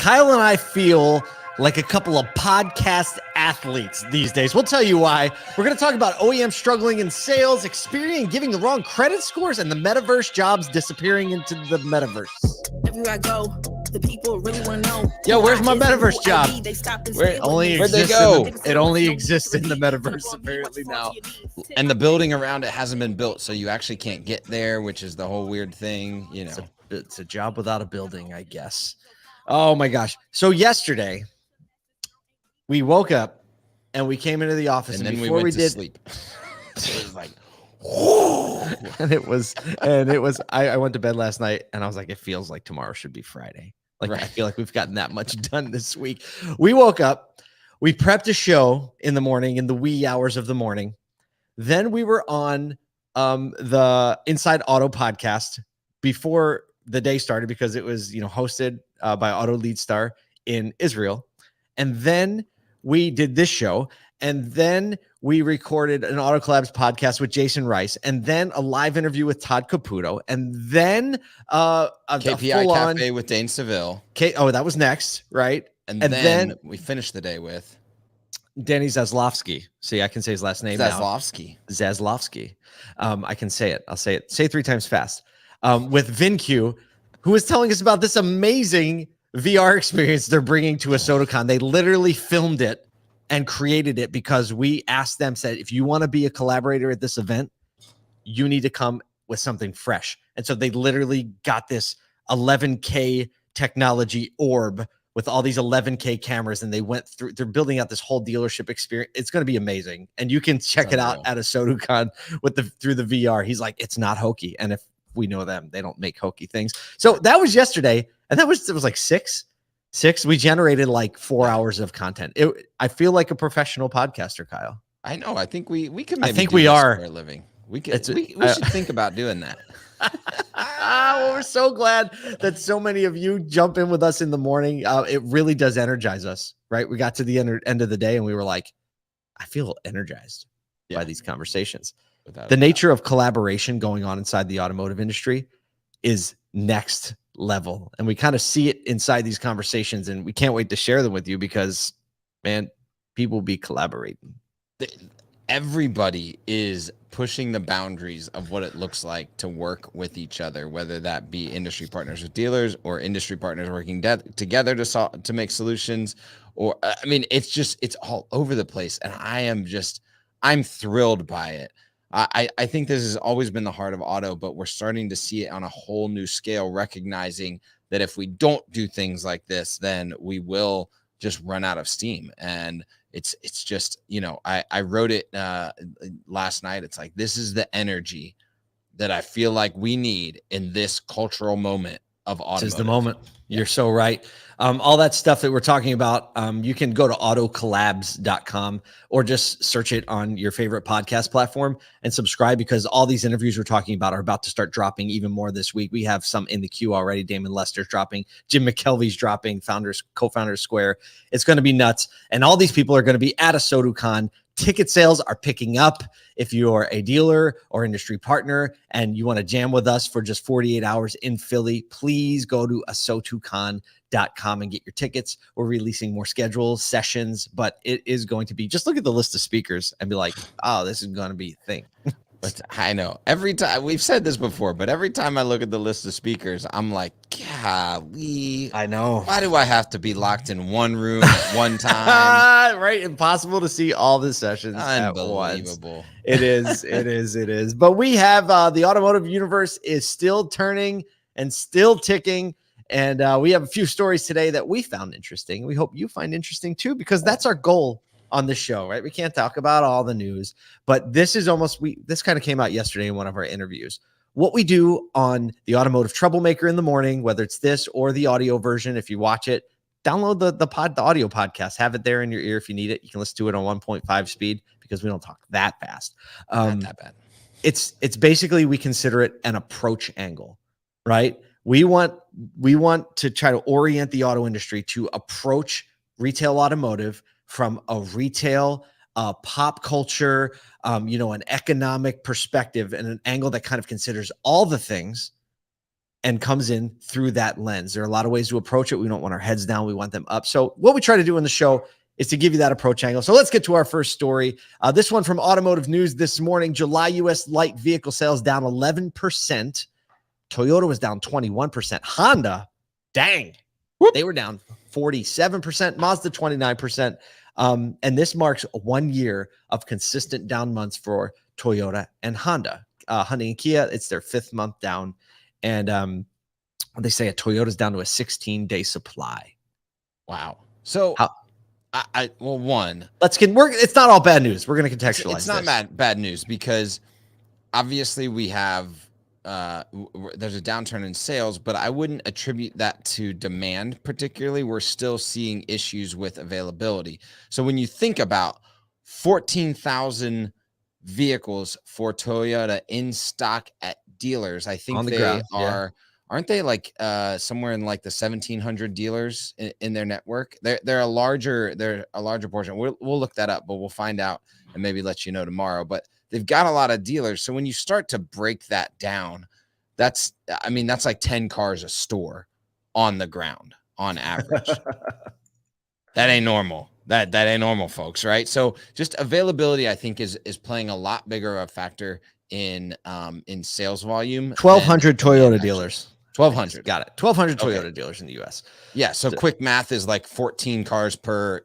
Kyle and I feel like a couple of podcast athletes these days. We'll tell you why. We're going to talk about OEM struggling in sales, Experian giving the wrong credit scores, and the Metaverse jobs disappearing into the Metaverse. Everywhere I go, the people really want to know. Yo, where's my Metaverse job? Where'd they go? It only exists in the Metaverse apparently now. And the building around it hasn't been built, so you actually can't get there, which is the whole weird thing, you know. It's a job without a building, I guess. Oh my gosh. So yesterday we woke up and we came into the office, and then before we went to sleep. So it was like, and it was I went to bed last night and I was like, it feels like tomorrow should be Friday. Like, right. I feel like we've gotten that much done this week. We woke up, we prepped a show in the morning, in the wee hours of the morning. Then we were on the Inside Auto podcast before the day started, because it was, hosted by Auto Lead Star in Israel. And then we did this show, and then we recorded an Auto Collabs podcast with Jason Rice, and then a live interview with Todd Caputo, and then a KPI Cafe with Dane Seville. That was next, right? And then we finished the day with Danny Zaslavsky. See, I can say his last name now. Zaslavsky. I can say it. I'll say it. Say it 3 times fast. With VinQ, who is telling us about this amazing VR experience they're bringing to ASOTU. They literally filmed it and created it because we asked them, said, if you want to be a collaborator at this event, you need to come with something fresh. And so they literally got this 11K technology orb with all these 11K cameras, and they went through, they're building out this whole dealership experience. It's going to be amazing. And you can check it out at ASOTU through the VR. He's like, it's not hokey. And if we know them, they don't make hokey things. So that was yesterday. And it was like six. We generated like 4 hours of content. I feel like a professional podcaster, Kyle. I know. I think we can. Maybe I think we are for a living. We should think about doing that. Well, we're so glad that so many of you jump in with us in the morning. It really does energize us, right? We got to the end of the day and we were like, I feel energized by these conversations. The nature of collaboration going on inside the automotive industry is next level. And we kind of see it inside these conversations, and we can't wait to share them with you because, man, people be collaborating. Everybody is pushing the boundaries of what it looks like to work with each other, whether that be industry partners with dealers or industry partners working together to make solutions. Or, I mean, it's all over the place. And I'm thrilled by it. I think this has always been the heart of auto, but we're starting to see it on a whole new scale, recognizing that if we don't do things like this, then we will just run out of steam. And it's just, I wrote it last night. It's like, this is the energy that I feel like we need in this cultural moment of automotive. This is the moment. You're so right. All that stuff that we're talking about, you can go to autocollabs.com or just search it on your favorite podcast platform and subscribe, because all these interviews we're talking about are about to start dropping even more this week. We have some in the queue already. Damon Lester's dropping. Jim McKelvey's dropping. Co-founders Square. It's going to be nuts. And all these people are going to be at ASOTU. Ticket sales are picking up. If you're a dealer or industry partner and you want to jam with us for just 48 hours in Philly, please go to ASOTUcon.com and get your tickets. We're releasing more schedules, sessions, but it is going to be, just look at the list of speakers and be like, oh, this is going to be a thing. But I know every time, we've said this before, but every time I look at the list of speakers, I'm like, golly, I know. Why do I have to be locked in one room at one time? Right. Impossible to see all the sessions. Unbelievable. It is. But we have the automotive universe is still turning and still ticking. And we have a few stories today that we found interesting. We hope you find interesting too, because that's our goal on the show, right? We can't talk about all the news, but this is this kind of came out yesterday in one of our interviews. What we do on the Automotive Troublemaker in the morning, whether it's this or the audio version, if you watch it, download the audio podcast, have it there in your ear if you need it. You can listen to it on 1.5 speed because we don't talk that fast. Not that bad. It's basically, we consider it an approach angle, right? We want to try to orient the auto industry to approach retail automotive from a retail, pop culture, an economic perspective, and an angle that kind of considers all the things and comes in through that lens. There are a lot of ways to approach it. We don't want our heads down. We want them up. So what we try to do in the show is to give you that approach angle. So let's get to our first story. This one from Automotive News this morning. July U.S. light vehicle sales down 11%. Toyota was down 21%. Honda, dang, they were down 47%. Mazda 29%. And this marks 1 year of consistent down months for Toyota and Honda. Hyundai and Kia, it's their 5th month down. And they say a Toyota's down to a 16-day supply. Wow. So it's not all bad news. We're going to contextualize. It's not bad news because obviously we have there's a downturn in sales, but I wouldn't attribute that to demand particularly. We're still seeing issues with availability. So when you think about 14,000 vehicles for Toyota in stock at dealers, I think aren't they like somewhere in like the 1,700 dealers in their network? They're a larger portion. We'll look that up, but we'll find out and maybe let you know tomorrow. But they've got a lot of dealers. So when you start to break that down, that's like 10 cars a store on the ground on average. That ain't normal. That ain't normal, folks, right? So just availability, I think, is playing a lot bigger of a factor in sales volume. 1,200 Toyota dealers. 1,200. Got it. 1,200 Toyota dealers in the U.S. Yeah. So quick math is like 14 cars per,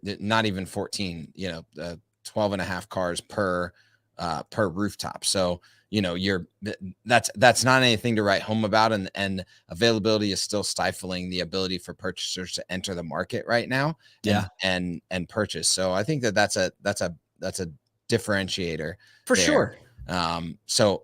not even 14, 12 and a half cars per rooftop. So, that's not anything to write home about. And availability is still stifling the ability for purchasers to enter the market right now. And purchase. So I think that's a differentiator for sure. So,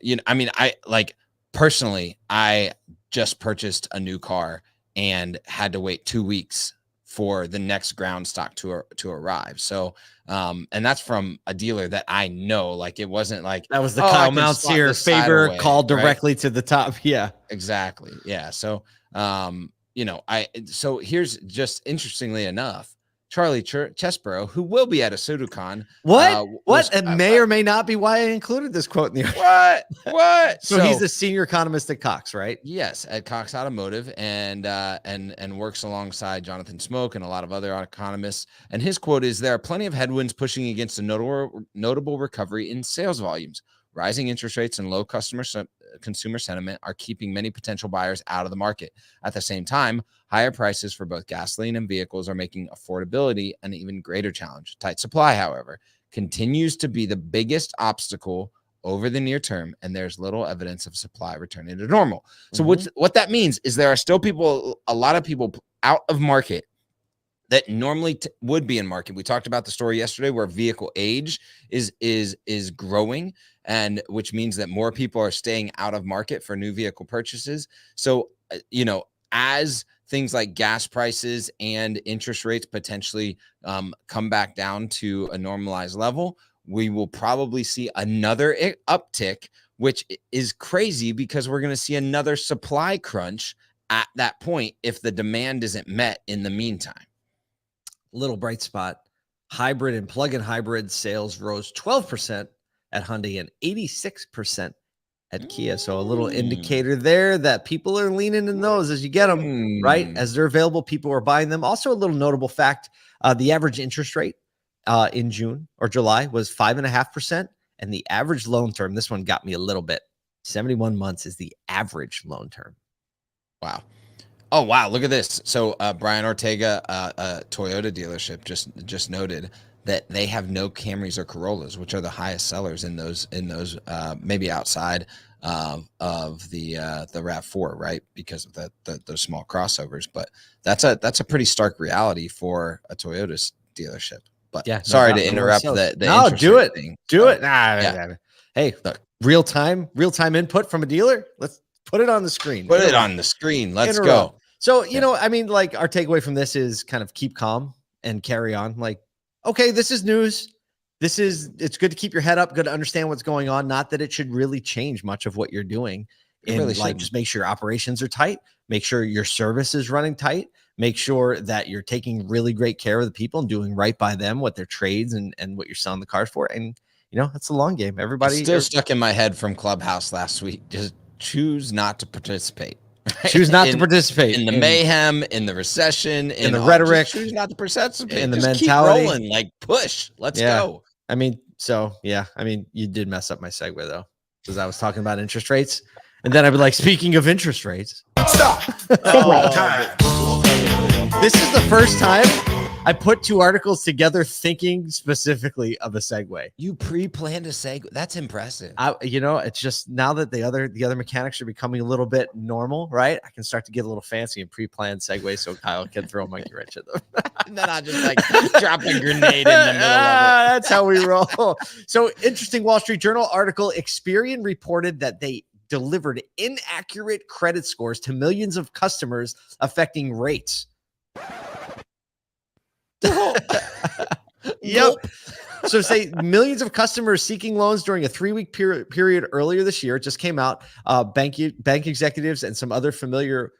personally, I just purchased a new car and had to wait 2 weeks for the next ground stock to arrive. So, and that's from a dealer that I know. Like, it wasn't like that was the Kyle Mountseer favor call directly to the top. Yeah, exactly. Yeah. So, so here's just interestingly enough, Charlie Chesborough, who will be at ASOTU. It may or may not be why I included this quote in the What? So he's a senior economist at Cox, right? Yes, at Cox Automotive, and works alongside Jonathan Smoke and a lot of other economists. And his quote is, "There are plenty of headwinds pushing against a notable recovery in sales volumes. Rising interest rates and low consumer sentiment are keeping many potential buyers out of the market. At the same time, higher prices for both gasoline and vehicles are making affordability an even greater challenge. Tight supply, however, continues to be the biggest obstacle over the near term, and there's little evidence of supply returning to normal." So what that means is there are still a lot of people out of market that normally would be in market. We talked about the story yesterday where vehicle age is growing, and which means that more people are staying out of market for new vehicle purchases. So, as things like gas prices and interest rates potentially come back down to a normalized level, we will probably see another uptick, which is crazy because we're going to see another supply crunch at that point if the demand isn't met in the meantime. Little bright spot. Hybrid and plug-in hybrid sales rose 12% at Hyundai and 86% at Kia. So a little indicator there that people are leaning in those as you get them, right? As they're available, people are buying them. Also, a little notable fact, the average interest rate in June or July was 5.5%. And the average loan term, this one got me a little bit, 71 months is the average loan term. Wow. Oh, wow. Look at this. So Brian Ortega, Toyota dealership, just noted that they have no Camrys or Corollas, which are the highest sellers in those maybe outside of the RAV4, right? Because of the small crossovers. But that's a pretty stark reality for a Toyota dealership. But yeah, sorry to interrupt the no, do it. Thing. Do it. Hey, look, real time input from a dealer. Let's put it on the screen. Put it on the screen. Let's go. So, like our takeaway from this is kind of keep calm and carry on. Like, okay, this is news. It's good to keep your head up, good to understand what's going on. Not that it should really change much of what you're doing. And really just make sure your operations are tight. Make sure your service is running tight. Make sure that you're taking really great care of the people and doing right by them, what their trades and what you're selling the cars for. And, that's a long game. Everybody still stuck in my head from Clubhouse last week. Just choose not to participate. Right? Choose not to participate in the mayhem, in the recession, in the rhetoric. Choose not to participate. In the just mentality. Keep rolling, like push. Let's go. I mean, you did mess up my segue though, because I was talking about interest rates, and then I'd be like, speaking of interest rates, stop. This is the first time I put two articles together thinking specifically of a segue. You pre-planned a segue. That's impressive. It's just now that the other mechanics are becoming a little bit normal, right? I can start to get a little fancy and pre-planned segues so Kyle can throw a monkey wrench at them. And then I'll just like drop a grenade in the middle of it. That's how we roll. So interesting Wall Street Journal article. Experian reported that they delivered inaccurate credit scores to millions of customers, affecting rates. Yep. So say millions of customers seeking loans during a 3-week period earlier this year. It just came out. Bank executives and some other familiar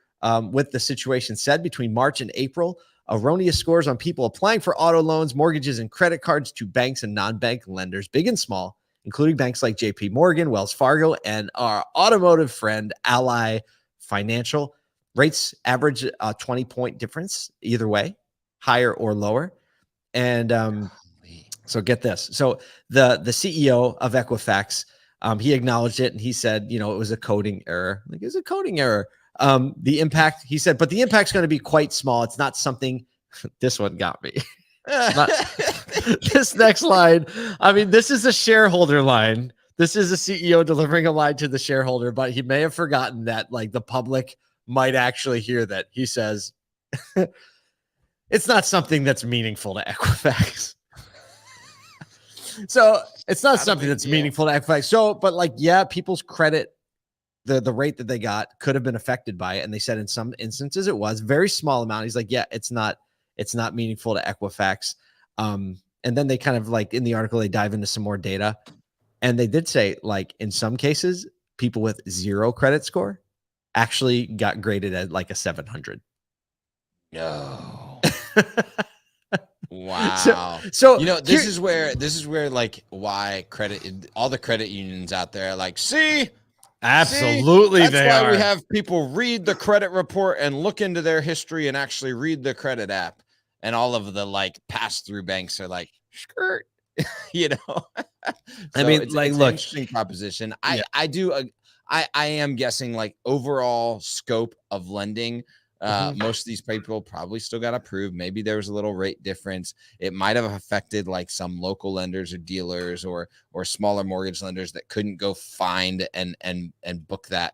with the situation said between March and April, erroneous scores on people applying for auto loans, mortgages, and credit cards to banks and non-bank lenders, big and small, including banks like JP Morgan, Wells Fargo, and our automotive friend Ally Financial. Rates average a 20-point difference either way, higher or lower. And so get this. So the CEO of Equifax, he acknowledged it and he said, it was a coding error. Like, it was a coding error. The impact, he said, but the impact's going to be quite small. It's not something. This one got me. This next line. I mean, this is a shareholder line. This is a CEO delivering a line to the shareholder, but he may have forgotten that like the public might actually hear that. He says, it's not something that's meaningful to Equifax. So it's not something that's meaningful to Equifax. So, but like, people's credit, the rate that they got could have been affected by it. And they said in some instances it was very small amount. He's like, it's not meaningful to Equifax. And then they kind of like in the article, they dive into some more data. And they did say like in some cases, people with 0 credit score actually got graded at like a 700. No. Wow. So this is where like why all the credit unions out there are like, see, absolutely. That's why we have people read the credit report and look into their history and actually read the credit app. And all of the like pass-through banks are like, skirt, So I mean, it's look, an interesting proposition. I am guessing like overall scope of lending. Most of these people probably still got approved. Maybe there was a little rate difference. It might have affected like some local lenders or dealers or smaller mortgage lenders that couldn't go find and book that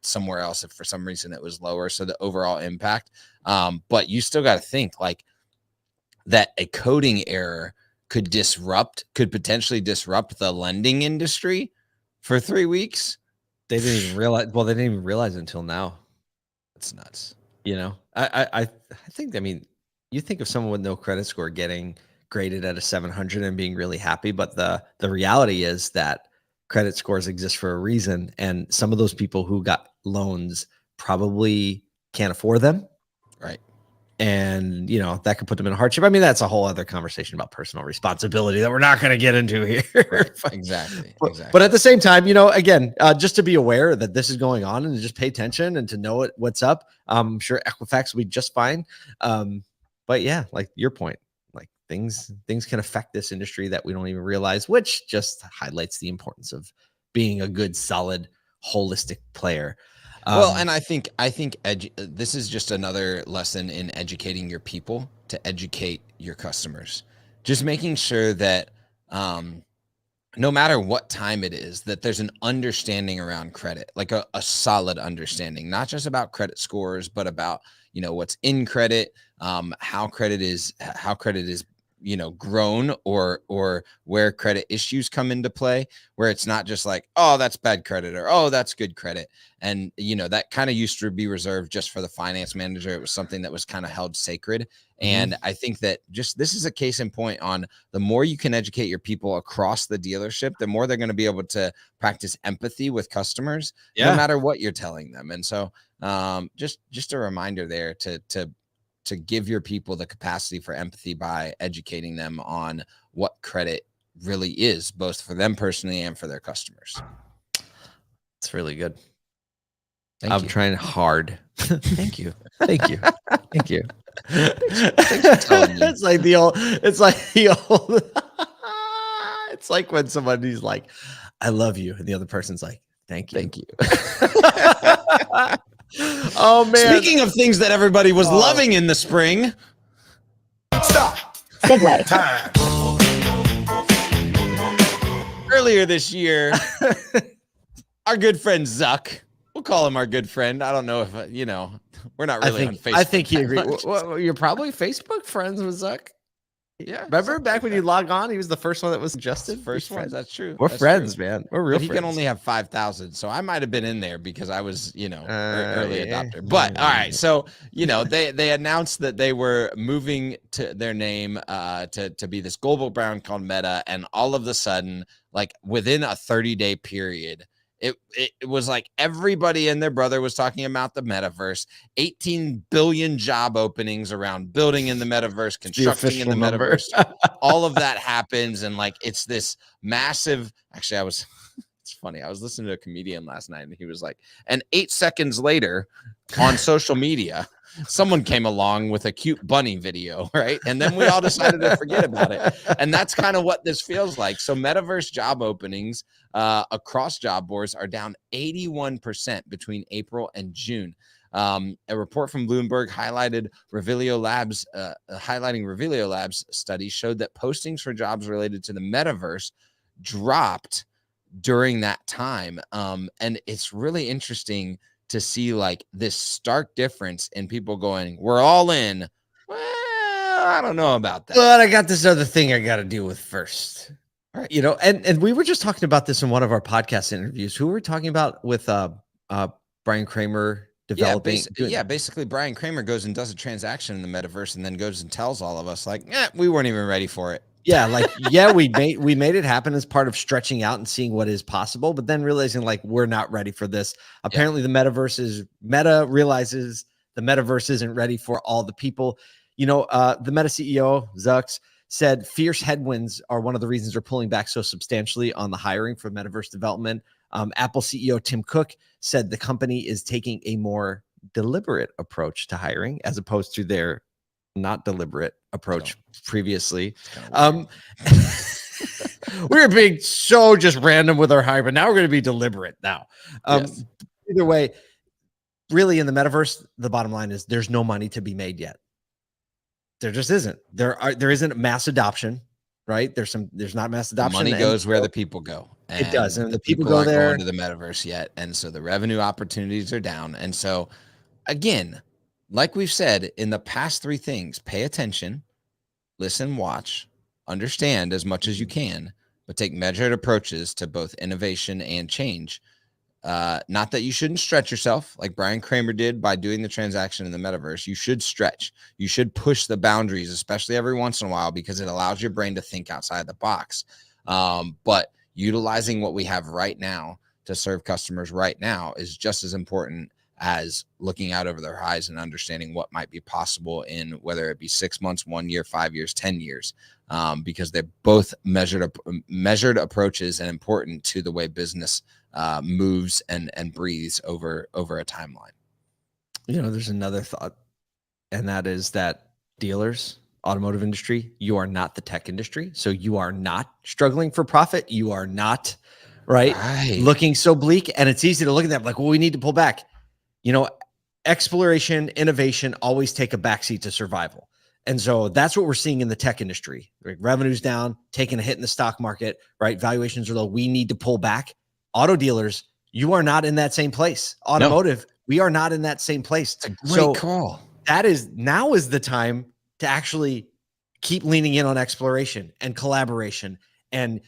somewhere else if for some reason it was lower. So the overall impact. But you still got to think like that a coding error could potentially disrupt the lending industry for 3 weeks. They didn't even realize. Well, they didn't even realize it until now. It's nuts. I think, I mean, you think of someone with no credit score getting graded at a 700 and being really happy, but the reality is that credit scores exist for a reason. And some of those people who got loans probably can't afford them. Right. And, that could put them in a hardship. I mean, that's a whole other conversation about personal responsibility that we're not going to get into here. Right. Exactly. But at the same time, again, just to be aware that this is going on and to just pay attention and to know what's up. I'm sure Equifax will be just fine. But yeah, like your point, like things can affect this industry that we don't even realize, which just highlights the importance of being a good, solid, holistic player. Well, and I think this is just another lesson in educating your people to educate your customers. Just making sure that no matter what time it is, that there's an understanding around credit, like a solid understanding, not just about credit scores, but about what's in credit, how credit is grown or where credit issues come into play, where it's not just like, oh, that's bad credit or, oh, that's good credit. And, that kind of used to be reserved just for the finance manager. It was something that was kind of held sacred. And I think that this is a case in point on the more you can educate your people across the dealership, the more they're going to be able to practice empathy with customers, no matter what you're telling them. And so just a reminder there to give your people the capacity for empathy by educating them on what credit really is, both for them personally and for their customers. It's really good. I'm trying hard. Thank you. Thank you. Thank you. Thanks for telling me. It's like the old, it's like when somebody's like, I love you. And the other person's like, thank you. Thank you. Oh, man. Speaking of things that everybody was loving in the spring. Stop. Segue. Time. Earlier this year, our good friend Zuck, we'll call him our good friend. I don't know if, we're not really on Facebook. I think he agreed. Well, you're probably Facebook friends with Zuck. Yeah. Remember back when you log on, he was the first one that was suggested. First one. That's true. We're That's friends, true. man. We're real But he friends. can only have 5,000. So I might have been in there because I was, early adopter. But all right. So, they announced that they were moving to their name to be this global brand called Meta. And all of a sudden, like within a 30-day period, it was like everybody and their brother was talking about the metaverse. 18 billion job openings around building in the metaverse, constructing in the metaverse. All of that happens. And like, it's this massive, actually, it's funny. I was listening to a comedian last night and he was like, and 8 seconds later on social media, someone came along with a cute bunny video, right? And then we all decided to forget about it. And that's kind of what this feels like. So metaverse job openings across job boards are down 81% between April and June. A report from Bloomberg highlighting Revelio Labs study showed that postings for jobs related to the metaverse dropped during that time. And it's really interesting to see like this stark difference in people going, we're all in. Well, I don't know about that. But I got this other thing I got to deal with first. All right. And we were just talking about this in one of our podcast interviews. Who were we talking about with Brian Kramer developing? Basically Brian Kramer goes and does a transaction in the metaverse and then goes and tells all of us like, we weren't even ready for it. Yeah, like, we made it happen as part of stretching out and seeing what is possible, but then realizing like we're not ready for this. Apparently, the Meta realizes the metaverse isn't ready for all the people. The Meta CEO Zucks said fierce headwinds are one of the reasons they're pulling back so substantially on the hiring for metaverse development. Apple CEO Tim Cook said the company is taking a more deliberate approach to hiring as opposed to their not deliberate approach previously. We were being so just random with our hire, but now we're going to be deliberate now. Yes. Either way, really in the metaverse, the bottom line is there's no money to be made yet. There just isn't. There isn't mass adoption, right? There's not mass adoption. The money goes where the people go. And it does. And the people go aren't there going to the metaverse yet. And so the revenue opportunities are down. And so again, like we've said in the past 3 things, pay attention, listen, watch, understand as much as you can, but take measured approaches to both innovation and change. Not that you shouldn't stretch yourself like Brian Kramer did by doing the transaction in the metaverse. You should stretch. You should push the boundaries, especially every once in a while, because it allows your brain to think outside the box. But utilizing what we have right now to serve customers right now is just as important as looking out over their horizon and understanding what might be possible in whether it be 6 months, 1 year, 5 years, 10 years, because they're both measured approaches and important to the way business moves and breathes over a timeline. There's another thought, and that is that dealers, automotive industry, you are not the tech industry. So you are not struggling for profit. You are not looking so bleak. And it's easy to look at that like, well, we need to pull back. Exploration, innovation always take a backseat to survival. And so that's what we're seeing in the tech industry. Right? Revenue's down, taking a hit in the stock market, right? Valuations are low. We need to pull back. Auto dealers, you are not in that same place. Automotive, we are not in that same place. It's a great call. Now is the time to actually keep leaning in on exploration and collaboration and,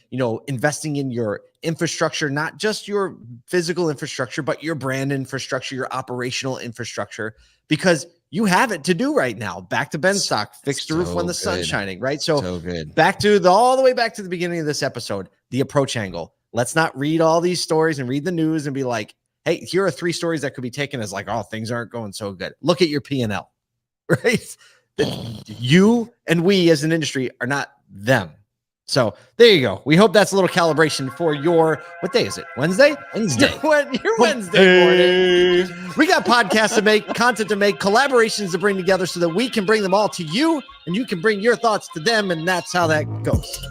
investing in your infrastructure, not just your physical infrastructure, but your brand infrastructure, your operational infrastructure, because you have it to do right now. Back to Ben stock, fix the roof when the sun's shining, right? So good. Back to all the way back to the beginning of this episode, the approach angle. Let's not read all these stories and read the news and be like, hey, here are 3 stories that could be taken as like, oh, things aren't going so good. Look at your P&L, right? You and we as an industry are not them. So there you go. We hope that's a little calibration for your, what day is it? Wednesday? Wednesday. Your Wednesday morning. We got podcasts to make, content to make, collaborations to bring together so that we can bring them all to you and you can bring your thoughts to them. And that's how that goes.